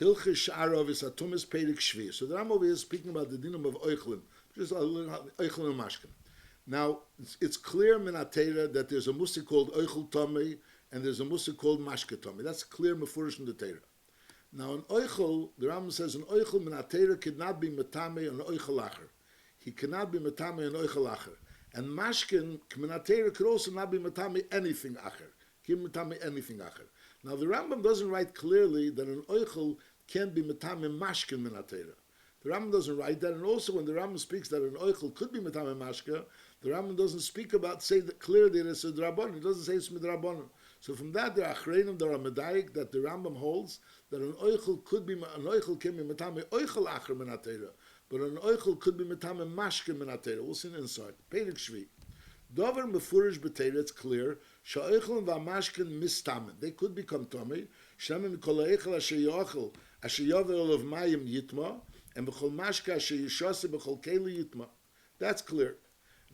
Hilchis Sha'ar Avos Hatumos Perek Shvi. So the Rambam over here is speaking about the dinam of oichlin, just oichlin and mashkin. Now it's clear minatera that there's a musik called oichel tomei and there's a musik called mashke tomei. That's clear mefurish in the Torah. Now an oichel, the Rambam says an oichel minatera cannot be metame an oichel acher. He cannot be metame an oichel acher. And mashkin minatera could also not be metame anything acher. Can metame anything acher. Now the Rambam doesn't write clearly that an oichel can be metame mashkin minatera. The Rambam doesn't write that, and also when the Rambam speaks that an oichel could be metame mashka, the Rambam doesn't speak about say that clearly that it's a drabonon. It doesn't say it's midrabonon. So from that, there are achreinim, there are medayik that the Rambam holds that an oichel could be an oichel can be metame oichel acher minatera, but an oichel could be metame mashke minatera. We'll see inside. Perek Shvi. Dover mefurish b'teira. It's clear. Sha'oichel v'mashken mistamen. They could become tomei. Shemin kol asher yochel asher yovel of mayim yitma and b'chol mashka asher yishase b'chol keli yitma. That's clear.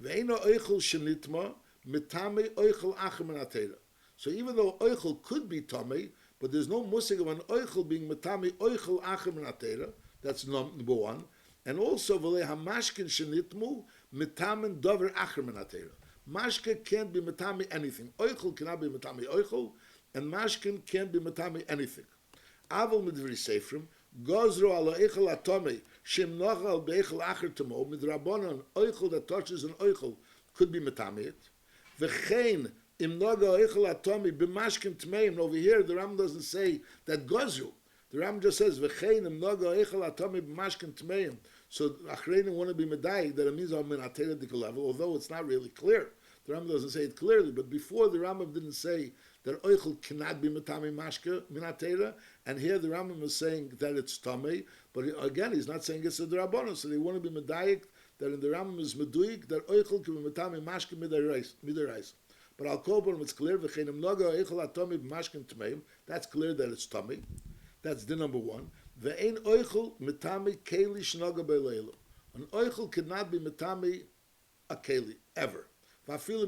Ve'ena oichel shenitma mitame oichel acher minatera. So even though oichel could be tomei, but there's no musig of an oichel being metame oichel acher minatera. That's number one. And also v'le hamashkin shenitmu mitamen dover acher minatera. Mashke can't be metame anything. Oichel cannot be metame oichel, and mashkin can't be metame anything. Avol midvri seifrim gozro ala oichel atome shem nochal beichel acher tomo midrabanon oichel that touches an oichel could be metame it. V'chein im noga oichel atome b'mashkin tmeim. Over here, the Ram doesn't say that gozru. The Ram just says v'chein im noga oichel atome b'mashkin tmeim. So achreinim want to be medayik that it means on minatera level, although it's not really clear. The Rambam doesn't say it clearly, but before the Rambam didn't say that oichel cannot be metame mashke minatera, and here the Rambam is saying that it's tamei, but again he's not saying it's a drabonon. So they want to be medayik that in the Rambam is meduik that oichel can be metame mashke midarais. But I'll call them it's clear v'chenim noga oichel atome b'mashken tmeim. That's clear that it's tamei. That's the number one. Ve'ein oichel metame keli shnoga beleilu. An oichel cannot be metame a keli ever. Va'afilu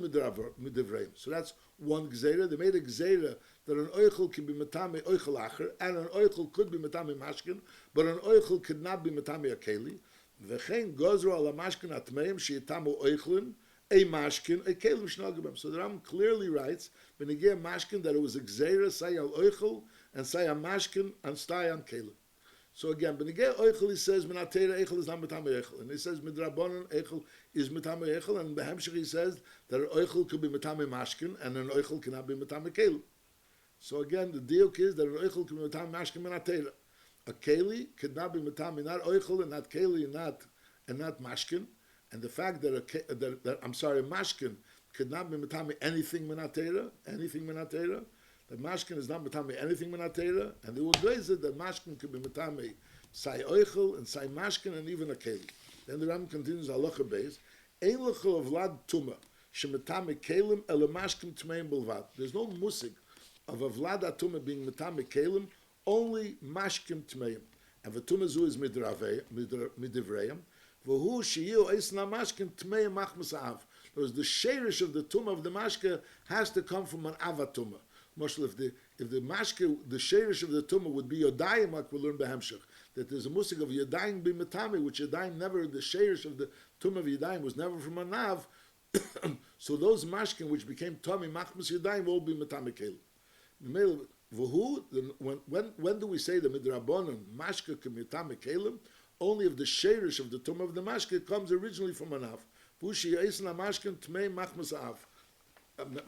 midivreim. So that's one gzeira. They made a gzeira that an oichel can be metame oichel acher, and an oichel could be metame mashkin, but an oichel could not be metame a keli. Ve'chein gozro ala mashkin atmeim sheyitamu oichlin a mashkin a keli shnoga b'em. So the Ram clearly writes benigeh mashkin that it was a gzeira say al oichel and say a mashkin and stay on keli. So again, benigeh oichel he says minatera eichel is not metame eichel, and he says midrabanon eichel is metame eichel, and behemshich he says that an oichel could be metame mashkin and an oichel cannot be metame keli. So again, the diuk is that an oichel can be metame mashkin minatera. A keli could not be metame not oichel and not keli and not mashkin, and the fact that a mashkin could not be metame anything minatera. The mashkin is not metame anything minatera, and they will glaze it that mashkin could be metame sai oichel and sai mashkin and even a keli. Then the Ram continues halacha beis ein lechol of vlad tuma shemetame kelim ele mashkin tmeim belvad. There's no musig of a vlad atuma being metame kelim, only mashkin tmeim, and the tuma zu is midivreim v'hu sheyu eisna mashkin tmeim machmas av. Because the sherish of the tuma of the mashke has to come from an avatuma. If the mashke, the sherish of the tumah would be yodayim, like we learn behemshech, that there's a musik of yodayim b'metame, which yodayim never, the sherish of the tumah of yodayim was never from a nav. So those mashkin which became tummy machmas yodayim will be metame kelim. When do we say the midrabanon mashke can metame kelim? Only if the sherish of the tumah of the mashke comes originally from a nav. Vushi yisna mashkin tmei machmas av.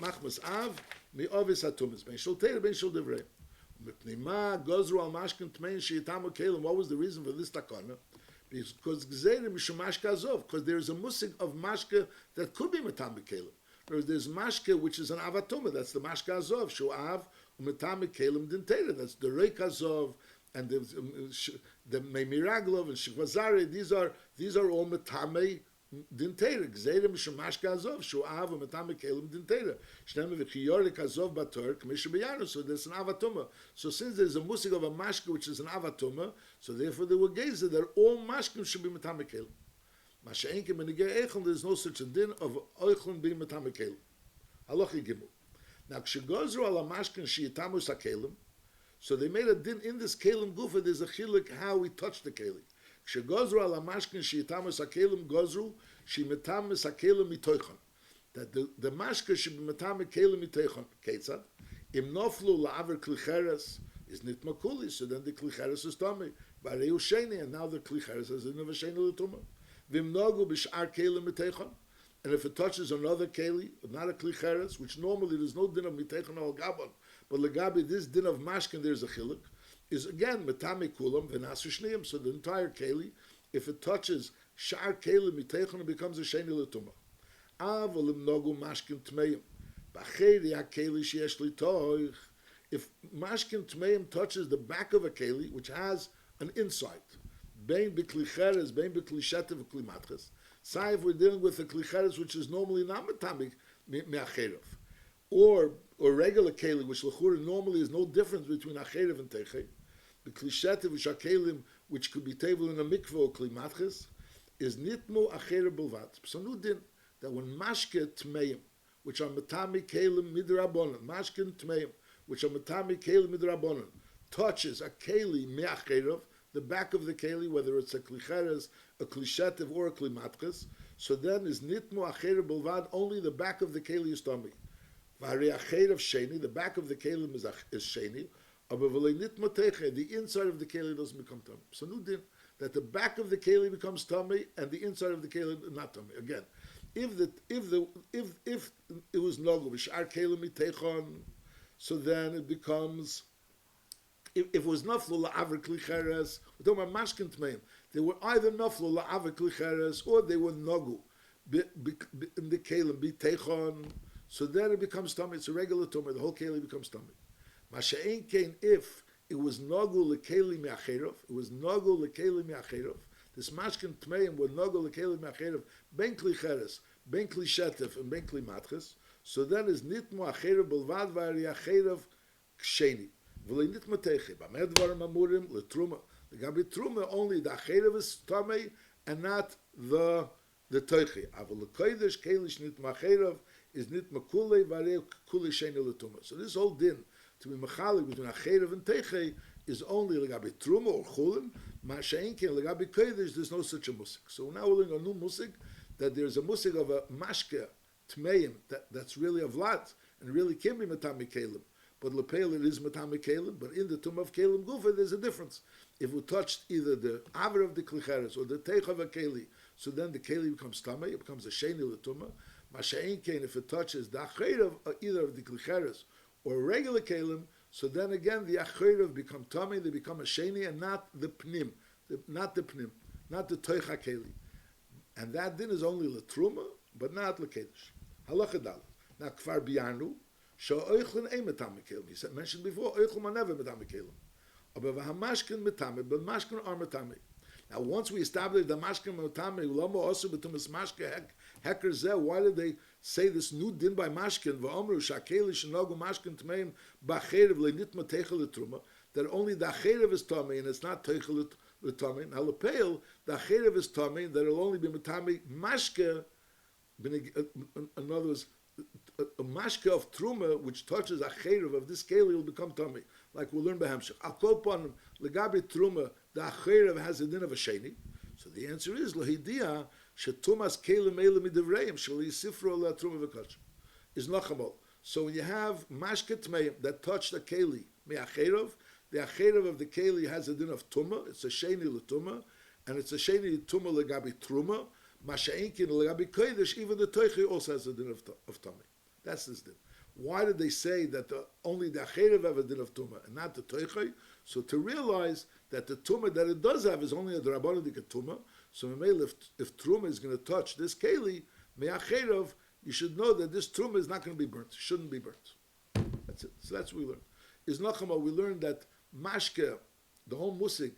Machmas av mi Avos Hatumos ben shel teira ben shel divrei mipnima gozru al mashkin tmein sheyitamu kelim. What was the reason for this takana? Because gzeira mishum mashka azov, because there is a musig of mashka that could be metame kelim. There's mashka which is an avatuma, that's the mashka azov shu'av umetame kelim din teira. That's the reik azov and the meimiraglov and shikvazare. These are all metame din teira. Gzeira mishum mashka azov shu'av umetame kelim din teira. Shnei v'chiyorik azov bator k'mishu b'yanu. So there's an avatuma. So since there's a musig of a mashka which is an avatuma, so therefore they were gazing that all mashkim should be metame kelim. Masha'enkim benigeh eichel, there's no such a din of oichlin being metame kelim. Halacha gimel. Now k'shegozru ala mashkin sheyitamu sakelim. So they made a din in this kelim gufa. There's a chiluk how we touch the kelim. Shegozru ala mashkin sheitamus hakelim gozru shemitamus hakelim mitoichon. That the mashka should be mitamus kelim mitoichon. Ketzad im noflu la'aver klicheres is nit makuli. So then the klicheres is tummy. Bareu sheni, and now the klicheres is in the sheni l'tumah. Vim nagu b'sh'ar kelim mitoichon. And if it touches another keli, not a klicheres, which normally there's no din of miteichon or gabon, but legabi this din of mashkin there's a chiluk, is again metame kulam v'nasu shniyim. So the entire keli, if it touches sha'ar keli miteichon, it becomes a sheni l'tumah. Avolim nogu mashkin tmeim b'cheri hakeli sheyesh litoich. If mashkin tmeim touches the back of a keli, which has an inside, bein b'klicheres, bein b'klishetev v'klimatches. Say if we're dealing with a klicheres which is normally not metamik me'acherev, or regular keli, which l'chura normally is no difference between acherev and techei. The klishetev which are kelim which could be table in a mikveh or klimatches is nitmo acherev bilvat. So nu din that when mashke tmeim, which are metamik kelim midrabanan, mashkin tmeim, which are metamik kelim midrabanan, touches a keli me'acherev, the back of the keli, whether it's a klicheres, a klishetev, or a klimatches, so then is nitmo acherev bilvad, only the back of the keli is tummy. Vari acherev sheni, the back of the keli is sheni, aber v'lei nitmo teche, the inside of the keli doesn't become tummy. So nu din that the back of the keli becomes tummy and the inside of the keli not tummy. Again, if it was nogu b'shar keli mitechon, so then it becomes. If it was naflu la'aver klicheres, we're talking about mashkin tmeim. They were either naflu la'aver klicheres or they were nagu in the kelim bitechon. So then it becomes tummy. It's a regular tummy. The whole keli becomes tummy. Masha'ein kein, if it was nagu lekeli me'acherov, it was nagu lekeli me'acherov. This mashkin tmeim were nagu lekeli me'acherov ben klicheres, ben klishetev, and ben klimatches. So then is nitmo acherov belvad vari acherov ksheni. V'lei nitmo teche. B'mer dvarim amurim letruma. The gabi truma only the acherev is tamei and not the teiche. Aval lekodesh kelish nitmo acherev is nitmo kulei varei kulei sheni letuma. So this whole din to be mechalik between acherev and teiche is only legabi truma or chulin. Ma'ashein ken legabi kodesh there's no such a musik. So now we're learning a new musik, that there's a musik of a mashke tmeim that's really a vlad and really can be matami kelim. But lepel it is matame kelim. But in the tomb of kelim gufa, there's a difference. If we touched either the aver of the klicheres or the teich of a keli, so then the keli becomes tame. It becomes a sheni letuma. Masha'ein kein, if it touches the acher of either of the klicheres or a regular kelim, so then again the acher become tame. They become a sheni and not the pnim, not the teich keli. And that din is only letruma, but not lekedesh. Halacha dal. Now kfar biyanu. So oichlin ein metame kelim. He said, mentioned before, oichlin are never metame kelim. Aber v'hamashkin metame, but mashkin are metame. Now, once we established the mashkin metame, ulama also betumas mashke heker zeh. Why did they say this new din by mashkin? V'omru shakeli shenogu mashkin tmeim b'acherev le'nitma teichel letruma. That only the acherev is tame and it's not teichel letame. Now lepeil the acherev is tame, that it'll only be metame mashke. In other words, a mashke of truma which touches a cherev of this keli will become tummy, like we'll learn by Hamshach. I'll call upon legabi truma. The cherev has a din of a sheni. So the answer is lahidia shetumas kelim elim midivreim shali sifro la truma v'kach is nachamol. So when you have mashke tmeim that touched a keli me'acherev, the acherev of the keli has a din of tuma. It's a sheni l'tuma, and it's a sheni tuma legabi truma. Masha'inkin legabi kodesh, even the teiche also has a din of tummy. That's this din. Why did they say that only the acherev have a din of tumah and not the teiche? So to realize that the tumah that it does have is only a drabanan tumah. So if truma is going to touch this keli me'acherev, you should know that this truma is not going to be burnt. It shouldn't be burnt. That's it. So that's what we learn. Is nachama, we learned that mashke, the whole musik,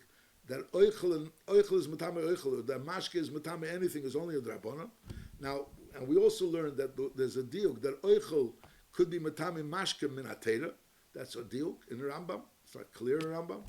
that oichel is matame oichel, that mashke is matame anything is only a drabanan. Now, and we also learned that there's a diuk that oichel could be matame mashke min hatera. That's a diuk in the Rambam. It's not clear in the Rambam,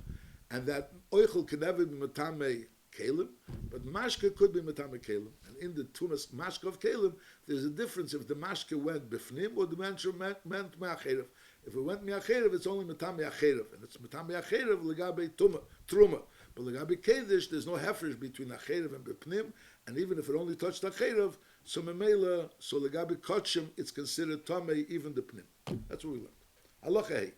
and that oichel can never be matame kelim, but mashke could be matame kelim. And in the tumas mashke of kelim, there's a difference if the mashke went bifnim or the mashke meant me'acherev. If it went miacherev, it's only matami acherev, and it's matami acherev legabe truma. But legabe kedesh, there's no hefresh between acherev and bepnim, and even if it only touched acherev, so memela, so legabe kachim, it's considered tamei even the pnim. That's what we learned. Halacha hey,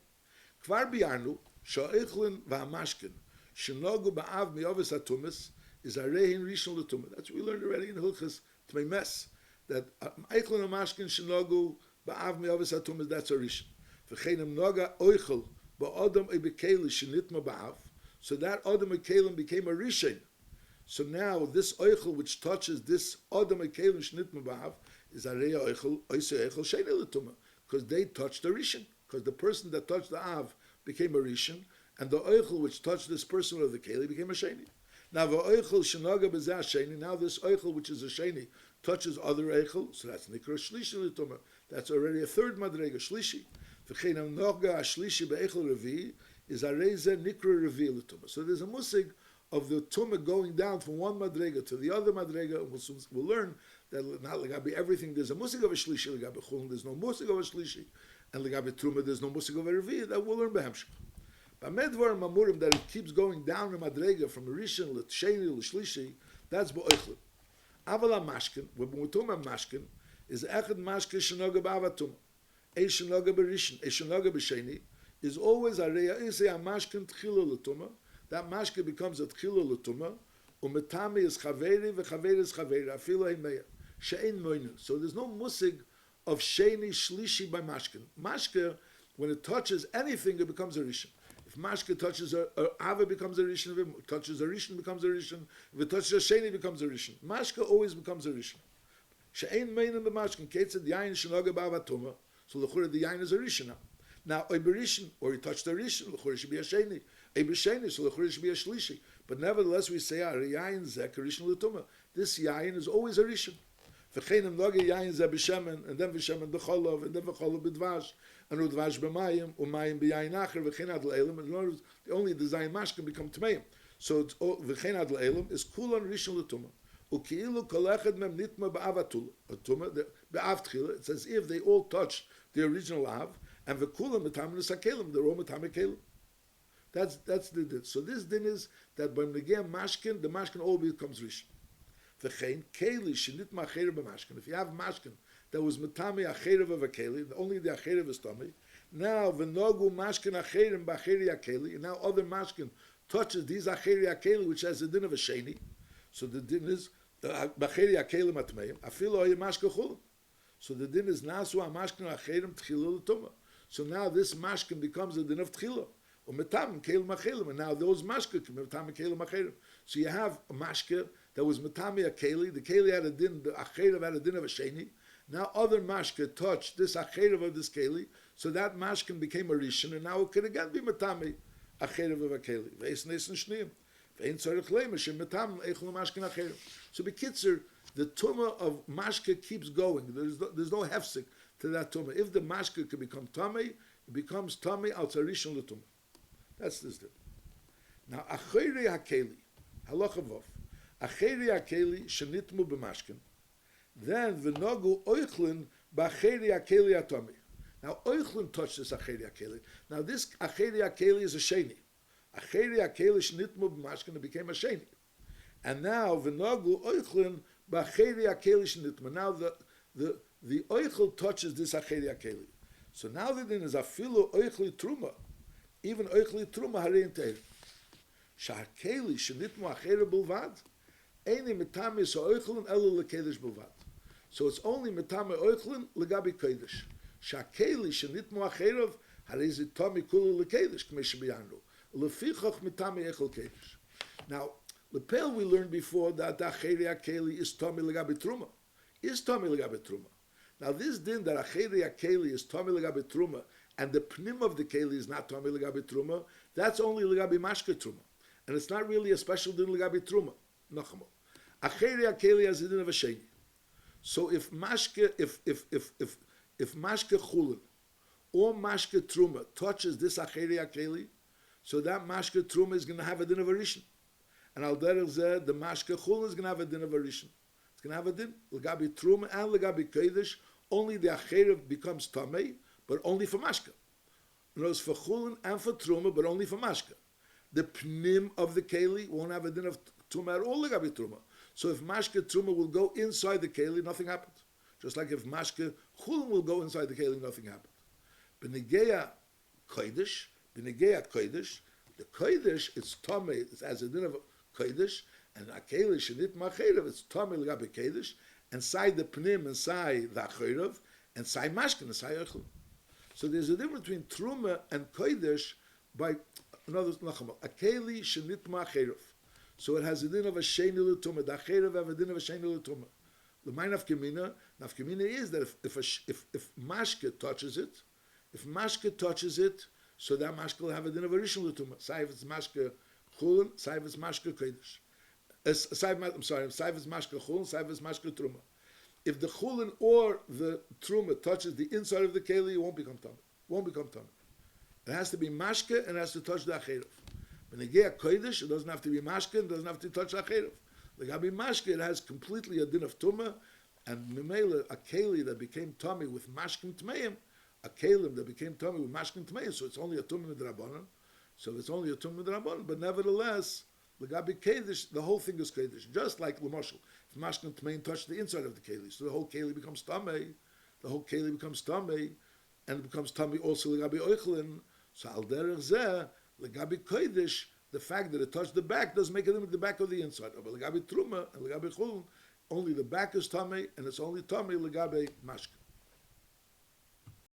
kvar biarnu sha'ichlin va'amashkin shenogu ba'av mi'ovis hatumis is arehin rishon l'tumah. That's what we learned already in Hilchas Tmei Mes, that eichlin and mashkin shenogu ba'av mi'ovis hatumis, that's a rishon. V'cheinem noga oichel ba'odam ebekeli shenitma ba'av. So that Adam Kelim became a Rishon. So now this Oichel which touches this Adam Kelim Shnitma Ba'av is Areya Oichel, Oise Oichel Sheni L'Tumah. Because they touched the Rishon. Because the person that touched the Av became a Rishon, and the Oichel which touched this person of the Keli became a Sheni. Now the Oichel Shenaga B'zeh Sheni, now this Oichel which is a Sheni touches other Oichel, so that's Nikra Shlishi L'Tumah. That's already a third Madrega, Shlishi. V'cheinem Noga Shlishi Be'echel Revi, is a reza nikra reveal tumah. So there's a musig of the tumah going down from one madrega to the other madrega. We'll learn that not legabi everything. There's a musig of a shlishi legabi chulin. There's no musig of a shlishi, and legabi truma there's no musig of a reveal. That we'll learn behemshach. But medvar mamurim that it keeps going down the madrega from a rishon l'sheni l'shlishi. That's ba'oichlin. Avala mashkin. When we're talking about mashkin, is echad mashkin shenoga ba'avatum, a shenoga b'rishon, a shenoga b'sheni. Is always a reya is a mashkin tchila l'tumah. That mashkin becomes a tchila l'tumah. Umetami is chaveri v'chaveri is chaveri. Afilo heimeya she'ein moinin. So there's no musig of sheni shlishi by mashkin. Mashkin, when it touches anything, it becomes a rishon. If mashkin touches a ava, it becomes a rishon. If it touches a rishon, it becomes a rishon. If it touches a sheni, it becomes a rishon. Mashkin always becomes a rishon. She'ein moinin the mashkin. Kate said the yain shenoga ba'avatumah. So the chura the yain is a rishon now. Now, a berishin, or he touched a rishon, l'chur should be a sheni. A b'sheni, so l'chur should be a shlishi. But nevertheless, we say, yayin zeh rishon l'tumah. This yayin is always a rishon. V'cheinem noge yayin zeh b'shemen, and then v'shemen b'cholov, and then v'cholov b'dvash, and udvash b'mayim, u'mayim b'yayin acher, v'chein ad l'elim. In other words, the only design mash can become tmeim. So v'chein ad l'elim is kulan rishon l'tumah. U'ki'ilu kol echad mem nitma ba'avatul, ba'av tchila. It's as if they all touch the original av, and the kula metaminus hakelim, the raw metamic. That's the din. So this din is that when we get mashkin, the mashkin all becomes rishon. V'chein keli shenit ma'acherev b'mashkin. If you have mashkin that was metami acherev of a keli, only the acherev is tummy. Now v'nogu mashkin acherim b'acheri akeli, and now other mashkin touches these acheri akeli, which has the din of a sheni. So the din is b'acheri akeli matmeim. Afilo oye mashkin chulin. So the din is nasu amashkin acherim tchilul tumah. So now this mashkin becomes a din of tchila. Or metam kelim achelim. And now those mashkin can metam kelim achelim. So you have a mashkin that was metami a keli. The keli had a din, the acherim had a din of a sheni. Now other mashkin touched this acherim of this keli. So that mashkin became a rishon. And now it can again be metami acherim of a keli. Ve'es nes and shneim. Ve'en tzorich leimesh metam echol mashkin acherim. So bekitzer, the tumah of mashke keeps going. There's no hefsek to that tumah. If the mashke can become tummy, it becomes tummy al tzarishon l'tumah. That's this thing. Now, acheri hakeli, halacha vov, acheri hakeli shenitmu b'mashken, then v'nogu oichlin b'acheri hakeli atami. Now, oichlin touched this acheri hakeli. Now, this acheri hakeli is a sheni. Acheri hakeli shenitmu b'mashken, it became a sheni. And now, v'nogu oichlin b'acheri hakeli shenitmu. Now, the oichel touches this acheri akeli. So now the din is afilu oichli truma, even oichli truma harein teir. Sha'ar keli shenitmu acheri bulvad, eini metame so oichlin elu lekedesh bulvad. So it's only metame oichlin legabi kedesh. Sha'ar keli shenitmu acherav harei zitami kulu lekedesh k'mesh b'yanru. Lefichach metame echel kedesh. Now, lepel we learned before that acheri akeli is tami legabi truma. Is tami legabi truma. Now this din that acheri akeli is tami legabi truma, and the pnim of the keli is not tami legabi truma, that's only legabi mashke truma, and it's not really a special din legabi truma. Nachamo. Acheri akeli has a din of a sheni. So if mashke, if mashke chulin or mashke truma touches this acheri akeli, so that mashke truma is going to have a din of a rishon, and al derech zeh the mashke chulin is going to have a din of a rishon. It's going to have a din, legabi truma and legabi kodesh. Only the acherev becomes tamei, but only for mashka. It knows for chulin and for truma, but only for mashka. The pnim of the keli won't have a din of truma at all. Legabi truma. So if mashka truma will go inside the keli, nothing happens. Just like if mashka chulin will go inside the keli, nothing happens. B'negeya kodesh, the kodesh is tame. It has a din of kodesh, and a keli shenit ma'cherev. It's tame legabi kodesh, and side the pnim and side the acherev, and side mashka and side echel. So there's a difference between truma and kodesh by another nachama. A keli shenit ma'cherev. So it has a din of a sheni l'tumah. The acherev have a din of a sheni l'tumah. The mind of nafkamina is that if mashka touches it, so that mashka will have a din of a rishon l'tumah. Say if it's mashka chulin, say if it's mashka kodesh. Say if it's mashka chulin, say if it's mashka truma. If the chulin or the truma touches the inside of the keli, it won't become tummy. It has to be mashka and it has to touch the acherev. When they get kodesh, it doesn't have to be mashka and doesn't have to touch the acherev. The gabi mashka, it has completely a din of tumah, and memela a keli that became tummy with mashkim tmeim, a kelim that became tummy with mashkim tmeim, so it's only a tumah midrabanan. So it's only a tumah midrabanan, but nevertheless, the gabi kodesh, the whole thing is kodesh. Just like l'moshel, if mashkim tmeim touch the inside of the keli, so the whole keli becomes tummy. And it becomes tummy also legabi oichlin. So al derech zeh legabi kodesh, the fact that it touched the back doesn't make it the back of the inside. But legabi truma and legabi chulin, only the back is tummy, and it's only tummy legabi mashkin.